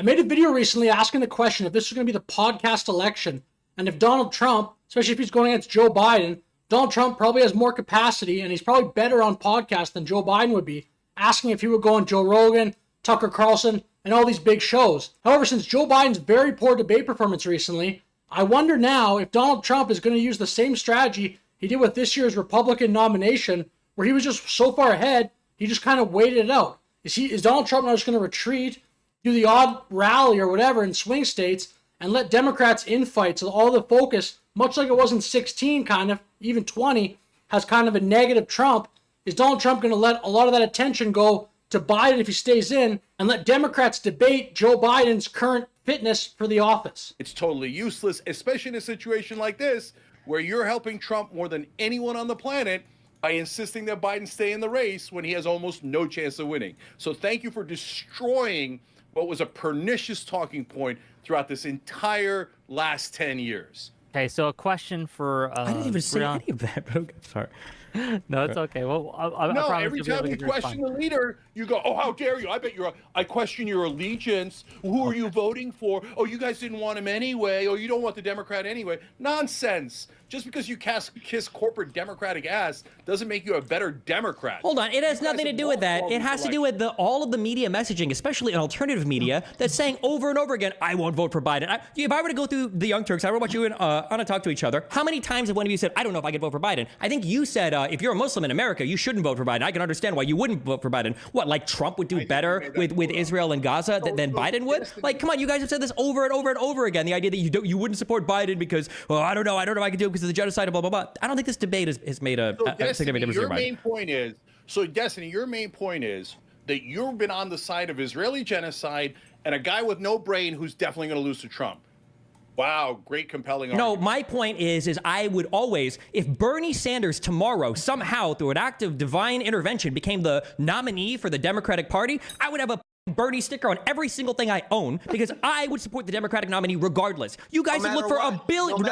I made a video recently asking the question if this was going to be the podcast election, and if Donald Trump, especially if he's going against Joe Biden, Donald Trump probably has more capacity and he's probably better on podcasts than Joe Biden would be, asking if he would go on Joe Rogan, Tucker Carlson, and all these big shows. However, since Joe Biden's very poor debate performance recently, I wonder now if Donald Trump is going to use the same strategy he did with this year's Republican nomination, where he was just so far ahead, he just kind of waited it out. Is Donald Trump now just going to retreat, do the odd rally or whatever in swing states, and let Democrats infight so all the focus, much like it was in 16 kind of, even 20, has kind of a negative Trump? Is Donald Trump going to let a lot of that attention go to Biden if he stays in and let Democrats debate Joe Biden's current fitness for the office? It's totally useless, especially in a situation like this where you're helping Trump more than anyone on the planet by insisting that Biden stay in the race when he has almost no chance of winning. So thank you for destroying what was a pernicious talking point throughout this entire last 10 years. Okay, so a question for I didn't even say any of that, but okay, sorry. No, it's okay. Well, I No, promise every you'll be able time to you get your question the leader, you go, "Oh, how dare you? I question your allegiance. Who are you voting for? Oh, you guys didn't want him anyway. Oh, you don't want the Democrat anyway." Nonsense. Just because you kiss corporate Democratic ass doesn't make you a better Democrat. Hold on, it has nothing to do with that. It has to do with all of the media messaging, especially in alternative media, that's saying over and over again, I won't vote for Biden. If I were to go through the Young Turks, I were to watch you and Anna talk to each other, how many times have one of you said, I don't know if I could vote for Biden? I think you said, if you're a Muslim in America, you shouldn't vote for Biden. I can understand why you wouldn't vote for Biden. What, like Trump would do better with Israel and Gaza than Biden would? Like, come on, you guys have said this over and over and over again. The idea that you wouldn't support Biden because, oh, I don't know if I can do it because of the genocide and blah, blah, blah. I don't think this debate has made a significant difference. Your main point is, Destiny, your main point is that you've been on the side of Israeli genocide and a guy with no brain who's definitely going to lose to Trump. Wow, great, compelling argument. No, my point is I would always, if Bernie Sanders tomorrow somehow through an act of divine intervention became the nominee for the Democratic Party, I would have a Bernie sticker on every single thing I own because I would support the Democratic nominee regardless. You guys have looked for a billion,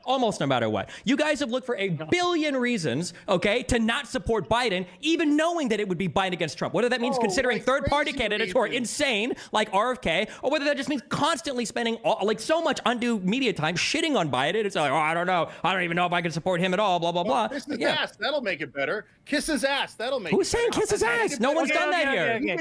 almost no matter what. You guys have looked for a billion reasons, okay, to not support Biden, even knowing that it would be Biden against Trump. Whether that means considering third-party candidates who are insane, like RFK, or whether that just means constantly spending so much undue media time shitting on Biden. It's like, oh, I don't know. I don't even know if I can support him at all, blah, blah, blah. Kiss his ass. That'll make it better. Kiss his ass. That'll make it better. Who's saying kiss his ass? No one's done that here.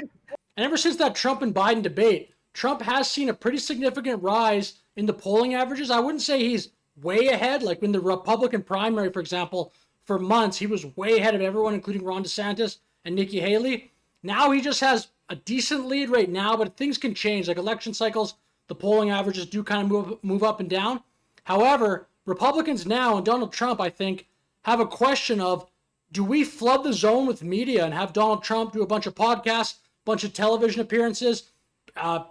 And ever since that Trump and Biden debate, Trump has seen a pretty significant rise in the polling averages. I wouldn't say he's way ahead. Like in the Republican primary, for example, for months, he was way ahead of everyone, including Ron DeSantis and Nikki Haley. Now he just has a decent lead right now, but things can change. Like election cycles, the polling averages do kind of move up and down. However, Republicans now and Donald Trump, I think, have a question of, do we flood the zone with media and have Donald Trump do a bunch of podcasts, bunch of television appearances,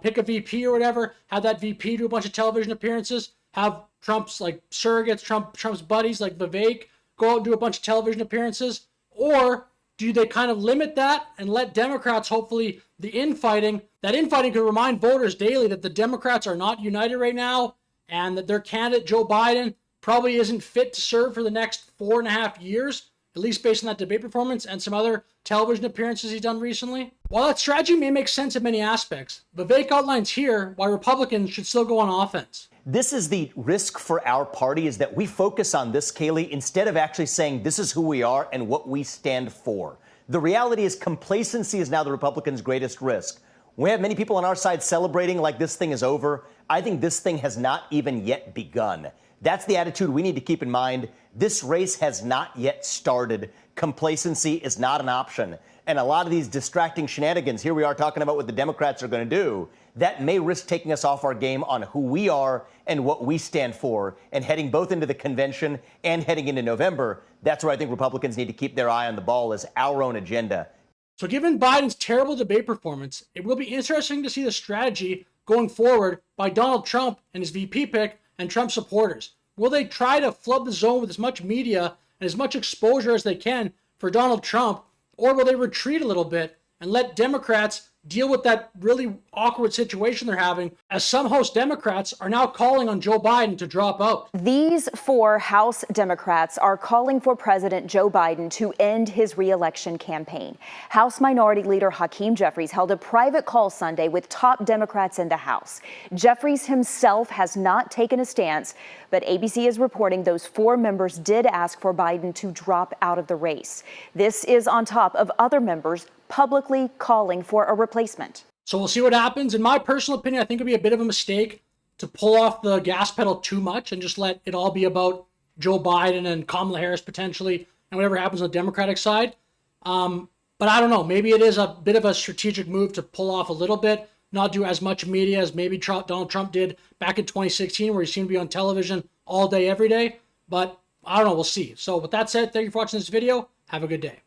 pick a VP or whatever, have that VP do a bunch of television appearances, have Trump's like surrogates, Trump's buddies like Vivek go out and do a bunch of television appearances? Or do they kind of limit that and let Democrats, hopefully that infighting could remind voters daily that the Democrats are not united right now and that their candidate, Joe Biden, probably isn't fit to serve for the next 4.5 years, at least based on that debate performance and some other television appearances he's done recently? While that strategy may make sense in many aspects, Vivek outlines here why Republicans should still go on offense. This is the risk for our party, is that we focus on this, Kayleigh, instead of actually saying this is who we are and what we stand for. The reality is complacency is now the Republicans' greatest risk. We have many people on our side celebrating like this thing is over. I think this thing has not even yet begun. That's the attitude we need to keep in mind. This race has not yet started. Complacency is not an option. And a lot of these distracting shenanigans, here we are talking about what the Democrats are going to do, that may risk taking us off our game on who we are and what we stand for. And heading both into the convention and heading into November, that's where I think Republicans need to keep their eye on the ball, as our own agenda. So given Biden's terrible debate performance, it will be interesting to see the strategy going forward by Donald Trump and his VP pick and Trump supporters. Will they try to flood the zone with as much media and as much exposure as they can for Donald Trump, or will they retreat a little bit and let Democrats deal with that really awkward situation they're having, as some host Democrats are now calling on Joe Biden to drop out. These 4 House Democrats are calling for President Joe Biden to end his re-election campaign. House Minority Leader Hakeem Jeffries held a private call Sunday with top Democrats in the House. Jeffries himself has not taken a stance, but ABC is reporting those 4 members did ask for Biden to drop out of the race. This is on top of other members publicly calling for a replacement. So we'll see what happens. In my personal opinion, I think it'd be a bit of a mistake to pull off the gas pedal too much and just let it all be about Joe Biden and Kamala Harris potentially and whatever happens on the Democratic side. But I don't know. Maybe it is a bit of a strategic move to pull off a little bit, not do as much media as maybe Donald Trump did back in 2016, where he seemed to be on television all day, every day. But I don't know. We'll see. So with that said, thank you for watching this video. Have a good day.